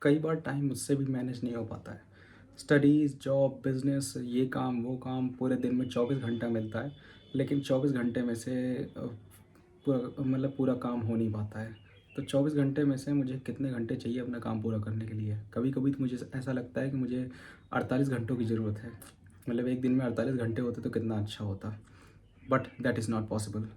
कई बार टाइम मुझसे भी मैनेज नहीं हो पाता है। स्टडीज़, जॉब, बिज़नेस, ये काम, वो काम, पूरे दिन में 24 घंटा मिलता है, लेकिन 24 घंटे में से पूरा काम हो नहीं पाता है। तो 24 घंटे में से मुझे कितने घंटे चाहिए अपना काम पूरा करने के लिए? कभी-कभी तो मुझे ऐसा लगता है कि मुझे 48 घंटों की ज़रूरत है। मतलब एक दिन में 48 घंटे होते तो कितना अच्छा होता। But that is not possible.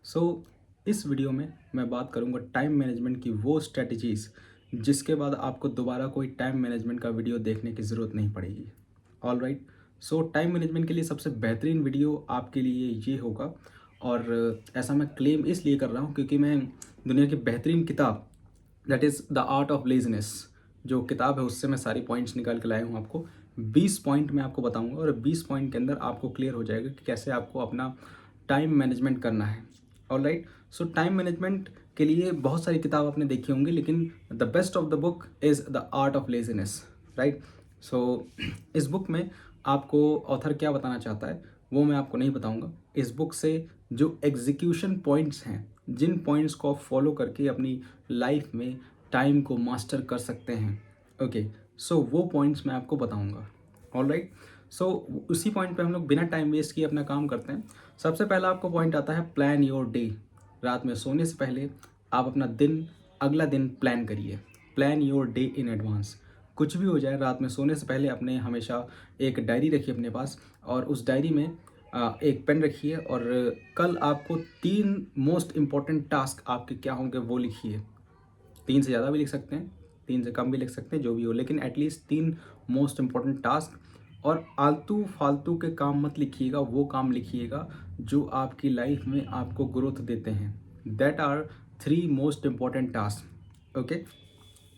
So इस वीडियो में मैं बात करूंगा टाइम मैनेजमेंट की वो स्ट्रेटजीज़ जिसके बाद आपको दोबारा कोई टाइम मैनेजमेंट का वीडियो देखने की ज़रूरत नहीं पड़ेगी। All right. सो टाइम मैनेजमेंट के लिए सबसे बेहतरीन वीडियो आपके लिए ये होगा। और ऐसा मैं क्लेम इसलिए कर रहा हूँ क्योंकि मैं दुनिया की बेहतरीन किताब that is the art of laziness जो किताब है उससे मैं सारी पॉइंट्स निकाल के लाया हूँ आपको। 20 पॉइंट मैं आपको बताऊंगा और 20 पॉइंट के अंदर आपको क्लियर हो जाएगा कि कैसे आपको अपना टाइम मैनेजमेंट करना है। ऑलराइट। सो टाइम मैनेजमेंट के लिए बहुत सारी किताब आपने देखी होंगी, लेकिन the best of the book is the art of laziness. Right. So इस बुक में आपको ऑथर क्या बताना चाहता है वो मैं आपको नहीं बताऊंगा। इस बुक से जो एग्जीक्यूशन पॉइंट्स हैं, जिन पॉइंट्स को आप फॉलो करके अपनी लाइफ में टाइम को मास्टर कर सकते हैं, ओके, सो वो पॉइंट्स मैं आपको बताऊंगा। All right. सो उसी पॉइंट पे हम लोग बिना टाइम वेस्ट किए अपना काम करते हैं। सबसे पहला आपको पॉइंट आता है प्लान योर डे। रात में सोने से पहले आप अपना दिन, अगला दिन प्लान करिए। Plan your day in advance. कुछ भी हो जाए, रात में सोने से पहले अपने हमेशा एक डायरी रखिए अपने पास, और उस डायरी में एक पेन रखिए और कल आपको 3 मोस्ट इम्पॉर्टेंट टास्क आपके क्या होंगे वो लिखिए। 3 से ज़्यादा भी लिख सकते हैं, 3 से कम भी लिख सकते हैं, जो भी हो, लेकिन एटलीस्ट 3 मोस्ट इम्पॉर्टेंट टास्क। और आलतू फालतू के काम मत लिखिएगा, वो काम लिखिएगा जो आपकी लाइफ में आपको ग्रोथ देते हैं। That are 3 most important task. Okay.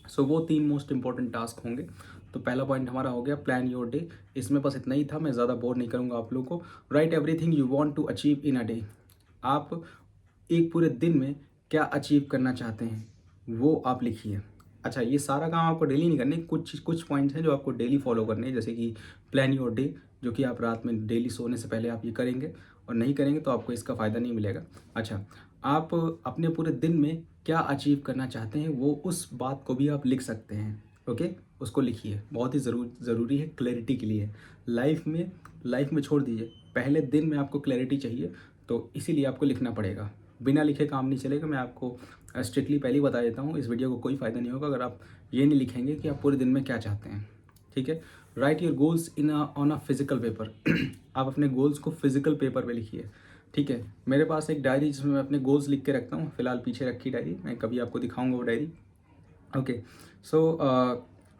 So वो 3 मोस्ट इम्पॉर्टेंट टास्क होंगे। तो पहला पॉइंट हमारा हो गया प्लान योर डे। इसमें बस इतना ही था, मैं ज़्यादा बोर नहीं करूँगा आप लोगों को। Write everything you want to achieve in a day. आप एक पूरे दिन में क्या अचीव करना चाहते हैं वो आप लिखिए। अच्छा, ये सारा काम आपको डेली नहीं करने, कुछ कुछ पॉइंट्स हैं जो आपको डेली फॉलो करने हैं, जैसे कि प्लान योर डे, जो कि आप रात में डेली सोने से पहले आप ये करेंगे, और नहीं करेंगे तो आपको इसका फ़ायदा नहीं मिलेगा। अच्छा, आप अपने पूरे दिन में क्या अचीव करना चाहते हैं वो उस बात को भी आप लिख सकते हैं। ओके, उसको लिखिए, बहुत ही ज़रूरी है क्लैरिटी के लिए। लाइफ में छोड़ दीजिए, पहले दिन में आपको क्लैरिटी चाहिए, तो इसीलिए आपको लिखना पड़ेगा। बिना लिखे काम नहीं चलेगा। मैं आपको स्ट्रिक्टली पहले ही बता देता हूँ, इस वीडियो को कोई फ़ायदा नहीं होगा अगर आप ये नहीं लिखेंगे कि आप पूरे दिन में क्या चाहते हैं। ठीक है। Right your goals in on a physical paper. आप अपने गोल्स को फिजिकल पेपर पे लिखिए। ठीक है। मेरे पास एक डायरी जिसमें मैं अपने गोल्स लिख के रखता हूँ, फिलहाल पीछे रखी डायरी, मैं कभी आपको दिखाऊंगा वो डायरी। Okay. So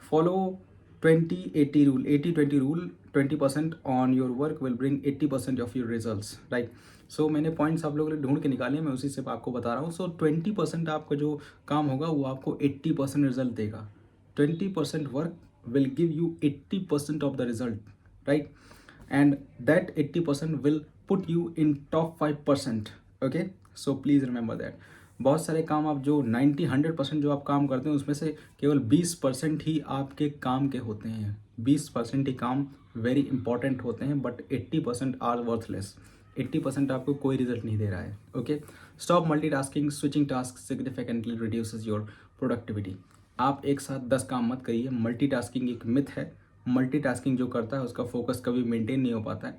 follow 20-80 rule, 80-20 rule. 20% on your work will bring 80% of your results. Right. So मैंने पॉइंट्स आप लोगों ने ढूंढ के निकाले, मैं उसी से आपको बता रहा हूँ। सो 20% आपका जो काम होगा वो आपको 80% रिजल्ट देगा। 20% work will give you 80% of the result. Right. And that 80% will put you in top 5%। Okay. So please remember that. बहुत सारे काम आप जो 90-100% जो आप काम करते हैं उसमें से केवल 20% ही आपके काम के होते हैं। 20% ही काम वेरी इंपॉर्टेंट होते हैं, बट 80% आर वर्थलेस। 80% आपको कोई रिजल्ट नहीं दे रहा है। Okay. Stop multitasking, switching task significantly reduces your productivity. आप एक साथ 10 काम मत करिए। मल्टीटास्किंग एक मिथ है। मल्टीटास्किंग जो करता है उसका फोकस कभी मेंटेन नहीं हो पाता है।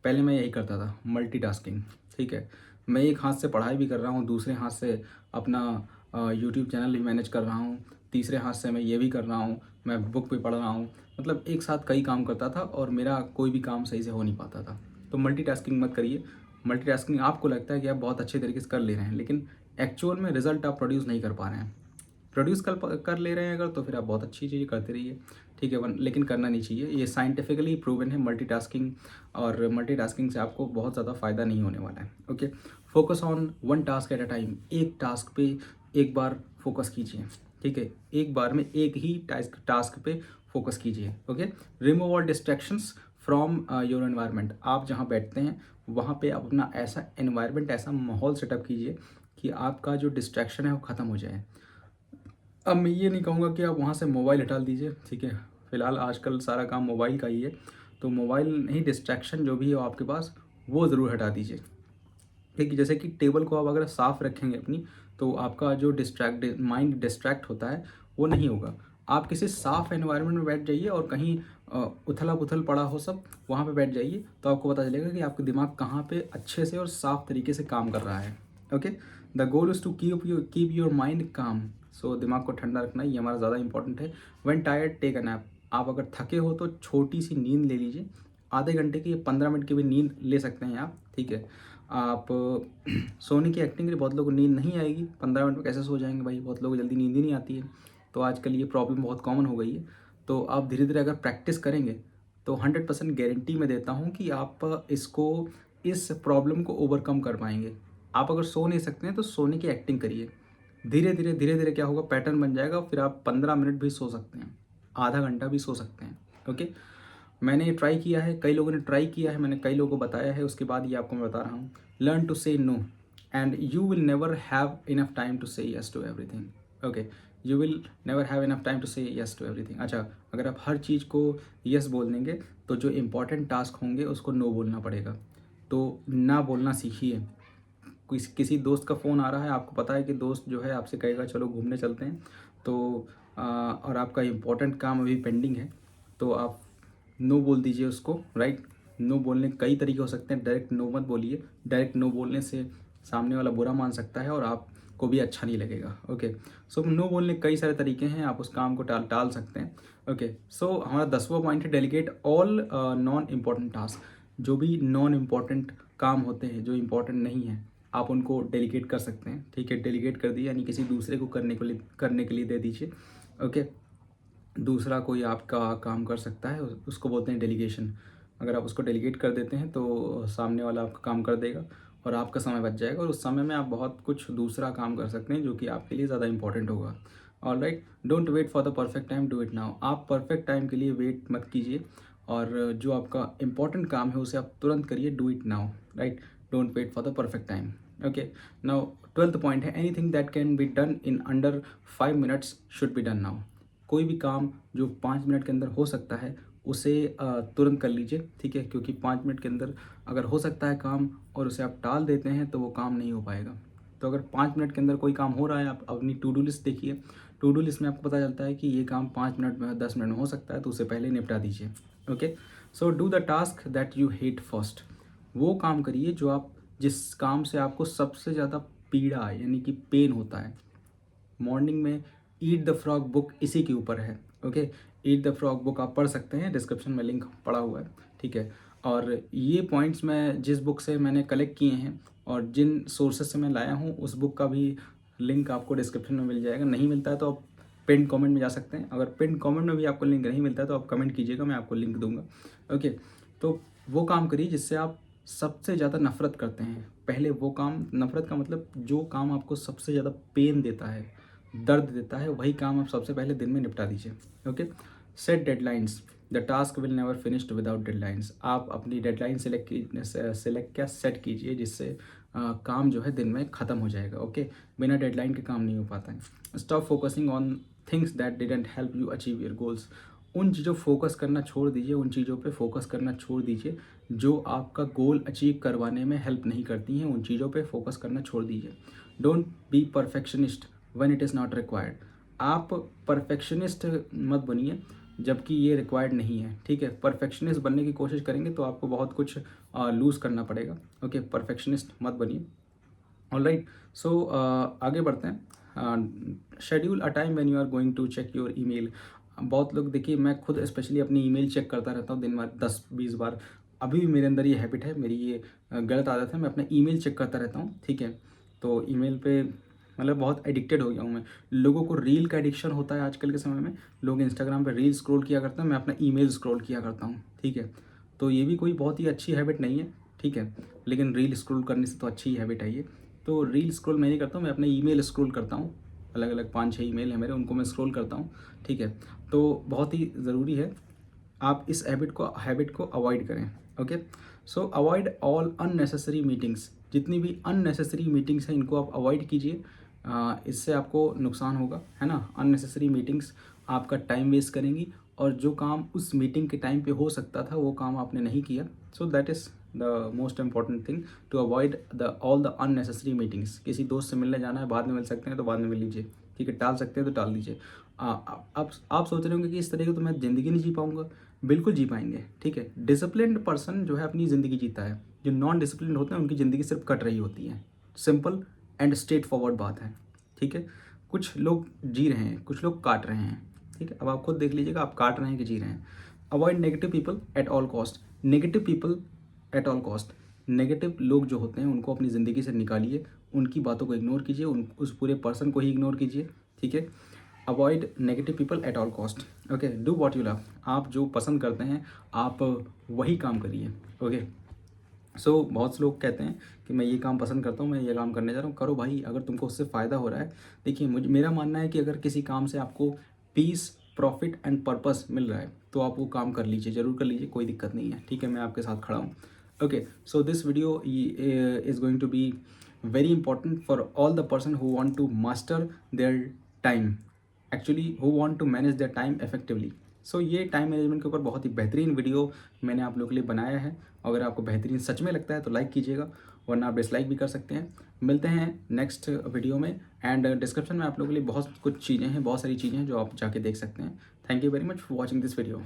पहले मैं यही करता था, मल्टीटास्किंग। ठीक है। मैं एक हाथ से पढ़ाई भी कर रहा हूँ, दूसरे हाथ से अपना यूट्यूब चैनल भी मैनेज कर रहा हूँ, तीसरे हाथ से मैं ये भी कर रहा हूँ, मैं बुक भी पढ़ रहा हूँ। मतलब एक साथ कई काम करता था और मेरा कोई भी काम सही से हो नहीं पाता था। तो मल्टीटास्किंग मत करिए। मल्टीटास्किंग आपको लगता है कि आप बहुत अच्छे तरीके से कर ले रहे हैं, लेकिन एक्चुअल में रिजल्ट आप प्रोड्यूस नहीं कर पा रहे हैं। प्रोड्यूस कर ले रहे हैं अगर, तो फिर आप बहुत अच्छी चीज़ें करते रहिए। ठीक है, लेकिन करना नहीं चाहिए। ये साइंटिफिकली प्रूवन है मल्टीटास्किंग, और मल्टीटास्किंग से आपको बहुत ज़्यादा फ़ायदा नहीं होने वाला है। Okay. Focus on one task at a time. एक टास्क पे एक बार फोकस कीजिए। ठीक है। एक बार में एक ही टास्क पे फोकस कीजिए। Okay. Remove all distractions from your environment. आप जहाँ बैठते हैं वहाँ पे आप अपना ऐसा एनवायरनमेंट, ऐसा माहौल सेटअप कीजिए कि आपका जो डिस्ट्रैक्शन है वो ख़त्म हो जाए। अब मैं ये नहीं कहूँगा कि आप वहाँ से मोबाइल हटा दीजिए। ठीक है। फिलहाल आजकल सारा काम मोबाइल का ही है, तो मोबाइल नहीं, डिस्ट्रैक्शन जो भी हो आपके पास वो ज़रूर हटा दीजिए। ठीक है। जैसे कि टेबल को आप अगर साफ़ रखेंगे अपनी, तो आपका जो माइंड डिस्ट्रैक्ट होता है वो नहीं होगा। आप किसी साफ़ एनवायरनमेंट में बैठ जाइए और कहीं उथल-पुथल पड़ा हो सब, वहाँ पे बैठ जाइए, तो आपको पता चलेगा कि आपका दिमाग कहाँ पे अच्छे से और साफ़ तरीके से काम कर रहा है। Okay? The goal is to keep your mind calm. सो दिमाग को ठंडा रखना ये हमारा ज़्यादा इंपॉर्टेंट है। When tired take a nap. आप अगर थके हो तो छोटी-सी नींद ले लीजिए। आधे घंटे की, 15 मिनट की भी नींद ले सकते हैं आप, ठीक है? आप सोने की एक्टिंग करिए, बहुत लोगों को नींद नहीं आएगी, 15 मिनट में कैसे सो जाएँगे भाई, बहुत लोगों को जल्दी नींद ही नहीं आती है। तो आजकल ये प्रॉब्लम बहुत कॉमन हो गई है। तो आप धीरे-धीरे अगर प्रैक्टिस करेंगे, तो 100% गारंटी मैं देता हूँ कि आप इस प्रॉब्लम को ओवरकम कर पाएँगे। आप अगर सो नहीं सकते हैं, तो सोने की एक्टिंग करिए। धीरे-धीरे क्या होगा, पैटर्न बन जाएगा, फिर आप 15 मिनट भी सो सकते हैं, आधा घंटा भी सो सकते हैं। ओके? मैंने ये ट्राई किया है, कई लोगों ने ट्राई किया है, मैंने कई लोगों को बताया है, उसके बाद ये आपको मैं बता रहा हूँ। Learn to say no and you will never have enough time to say yes to everything. Okay? You will never have enough time to say yes to everything. अच्छा, अगर आप हर चीज़ को येस बोल देंगे, तो जो इम्पोर्टेंट टास्क होंगे उसको नो बोलना पड़ेगा। तो ना बोलना सीखिए। किसी दोस्त का फ़ोन आ रहा है, आपको पता है कि दोस्त जो है आपसे कहेगा चलो घूमने चलते हैं, तो और आपका इम्पोर्टेंट काम अभी पेंडिंग है, तो आप नो बोल दीजिए उसको, राइट? नो बोलने के कई तरीके हो सकते हैं, डायरेक्ट नो मत बोलिए। डायरेक्ट नो बोलने से सामने वाला बुरा मान सकता है और आपको भी अच्छा नहीं लगेगा। ओके? सो नो बोलने के कई सारे तरीके हैं, आप उस काम को टाल टाल सकते हैं। ओके? सो हमारा 10वां पॉइंट है, delegate all non important task. जो भी नॉन इम्पॉर्टेंट काम होते हैं, जो इम्पोर्टेंट नहीं है, आप उनको डेलीगेट कर सकते हैं, ठीक है? डेलीगेट कर दिए यानी किसी दूसरे को करने के लिए दे दीजिए। ओके? दूसरा कोई आपका काम कर सकता है, उसको बोलते हैं डेलीगेशन। अगर आप उसको डेलीगेट कर देते हैं, तो सामने वाला आपका काम कर देगा और आपका समय बच जाएगा, और उस समय में आप बहुत कुछ दूसरा काम कर सकते हैं जो कि आपके लिए ज़्यादा इंपॉर्टेंट होगा। Alright, don't wait for the perfect time, do it now. आप परफेक्ट टाइम के लिए वेट मत कीजिए, और जो आपका इंपॉर्टेंट काम है उसे आप तुरंत करिए, do it now, right? Don't wait for the perfect time. Okay? Now 12th point है, anything that can be done in under 5 minutes should be done now. कोई भी काम जो 5 मिनट के अंदर हो सकता है, उसे तुरंत कर लीजिए, ठीक है? क्योंकि 5 मिनट के अंदर अगर हो सकता है काम और उसे आप टाल देते हैं, तो वो काम नहीं हो पाएगा। तो अगर 5 मिनट के अंदर कोई काम हो रहा है, आप अपनी टू डू लिस्ट देखिए। टू डू लिस्ट में आपको पता चलता है कि ये काम 5 मिनट में, 10 मिनट में हो सकता है, तो उसे पहले निपटा दीजिए। Okay? So do the task that you hate first. वो काम करिए जिस काम से आपको सबसे ज़्यादा पीड़ा यानी कि पेन होता है। मॉर्निंग में ईट द फ्रॉग बुक इसी के ऊपर है। Okay? Eat the frog book आप पढ़ सकते हैं, डिस्क्रिप्शन में लिंक पड़ा हुआ है, ठीक है? और ये पॉइंट्स मैं जिस बुक से मैंने कलेक्ट किए हैं और जिन सोर्सेज से मैं लाया हूँ, उस बुक का भी लिंक आपको डिस्क्रिप्शन में मिल जाएगा। नहीं मिलता है तो आप पिन कमेंट में जा सकते हैं। अगर पिन कमेंट में भी आपको लिंक नहीं मिलता है, तो आप कमेंट कीजिएगा, मैं आपको लिंक दूंगा। ओके? तो वो काम करिए जिससे आप सबसे ज़्यादा नफ़रत करते हैं। पहले वो काम, नफ़रत का मतलब जो काम आपको सबसे ज़्यादा पेन देता है, दर्द देता है, वही काम आप सबसे पहले दिन में निपटा दीजिए। Okay? Set deadlines. The task will never finished without deadlines. आप अपनी डेडलाइन सेट कीजिए, जिससे काम जो है दिन में ख़त्म हो जाएगा। ओके? बिना डेडलाइन के काम नहीं हो पाता है। Stop focusing on things that didn't help you achieve your goals. उन चीज़ों फोकस करना छोड़ दीजिए, उन चीज़ों पे फोकस करना छोड़ दीजिए जो आपका गोल अचीव करवाने में हेल्प नहीं करती हैं। उन चीज़ों पे फोकस करना छोड़ दीजिए। Don't be perfectionist when it is not required. आप परफेक्शनिस्ट मत बनिए जबकि ये रिक्वायर्ड नहीं है, ठीक है? परफेक्शनिस्ट बनने की कोशिश करेंगे तो आपको बहुत कुछ लूज़ करना पड़ेगा। ओके? परफेक्शनिस्ट मत बनिए। ऑलराइट, सो आगे बढ़ते हैं। Schedule a time when you are going to check your email. बहुत लोग, देखिए, मैं खुद स्पेशली अपनी ईमेल चेक करता रहता हूँ दिन भर 10-20 बार। अभी भी मेरे अंदर ये हैबिट है, मेरी ये गलत आदत है, मैं अपना ईमेल चेक करता रहता हूँ, ठीक है? तो ईमेल पे मतलब बहुत एडिक्टेड हो गया हूँ मैं। लोगों को रील का एडिक्शन होता है आजकल के समय में। लोग इंस्टाग्राम पे रील स्क्रॉल किया करते हैं, मैं अपना ईमेल स्क्रॉल किया करता हूँ, ठीक है? तो ये भी कोई बहुत ही अच्छी हैबिट नहीं है, ठीक है? लेकिन रील स्क्रॉल करने से तो अच्छी हैबिट है ये। तो रील स्क्रॉल मैं नहीं करता हूँ, मैं अपने ईमेल स्क्रॉल करता हूँ। अलग अलग 5-6 ईमेल हैं मेरे, उनको मैं स्क्रॉल करता हूँ, ठीक है? तो बहुत ही ज़रूरी है आप इस हैबिट को अवॉइड करें। ओके? सो अवॉइड ऑल अननेसेसरी मीटिंग्स। जितनी भी अननेसेसरी मीटिंग्स हैं, इनको आप अवॉइड कीजिए। इससे आपको नुकसान होगा, है ना? अननेसेसरी मीटिंग्स आपका टाइम वेस्ट करेंगी, और जो काम उस मीटिंग के टाइम पे हो सकता था, वो काम आपने नहीं किया। So that is the most important thing, to avoid all the unnecessary meetings. किसी दोस्त से मिलने जाना है, बाद में मिल सकते हैं तो बाद में मिल लीजिए, ठीक है? टाल सकते हैं तो टाल दीजिए। आप सोच रहे होंगे कि इस तरीके तो मैं ज़िंदगी नहीं जी पाऊँगा। बिल्कुल जी पाएँगे, ठीक है। डिसिप्लिन्ड पर्सन जो है अपनी ज़िंदगी जीता है। जो नॉन डिसिप्लिन्ड होते हैं उनकी ज़िंदगी सिर्फ़ कट रही होती है। सिंपल एंड स्ट्रेट फॉरवर्ड बात है, ठीक है। कुछ लोग जी रहे हैं, कुछ लोग काट रहे हैं, ठीक है। अब आप खुद देख लीजिएगा आप काट रहे हैं कि जी रहे हैं। Avoid negative people at all cost. Negative people at all cost. Negative लोग जो होते हैं उनको अपनी ज़िंदगी से निकालिए, उनकी बातों को इग्नोर कीजिए, उस पूरे पर्सन को ही इग्नोर कीजिए, ठीक है। Avoid negative people at all cost. Okay, do what you love. आप जो पसंद करते हैं आप वही काम करिए। ओके, सो बहुत से लोग कहते हैं कि मैं ये काम पसंद करता हूँ, मैं ये काम करने जा रहा हूँ। करो भाई, अगर तुमको उससे फ़ायदा हो रहा है। देखिए, मेरा मानना है कि अगर किसी काम से आपको पीस, प्रॉफिट एंड पर्पस मिल रहा है तो आप वो काम कर लीजिए, ज़रूर कर लीजिए, कोई दिक्कत नहीं है, ठीक है। मैं आपके साथ खड़ा हूँ। Okay, so this video is going to be very important for all the person who want to master their time, actually who want to manage their time effectively. So ये टाइम मैनेजमेंट के ऊपर बहुत ही बेहतरीन video मैंने आप लोगों के लिए बनाया है। अगर आपको बेहतरीन सच में लगता है तो लाइक कीजिएगा, वरना आप डिसलाइक भी कर सकते हैं। मिलते हैं नेक्स्ट वीडियो में। एंड डिस्क्रिप्शन में आप लोगों के लिए बहुत कुछ चीज़ें हैं, बहुत सारी चीज़ें हैं जो आप जाके देख सकते हैं। Thank you very much for watching this video.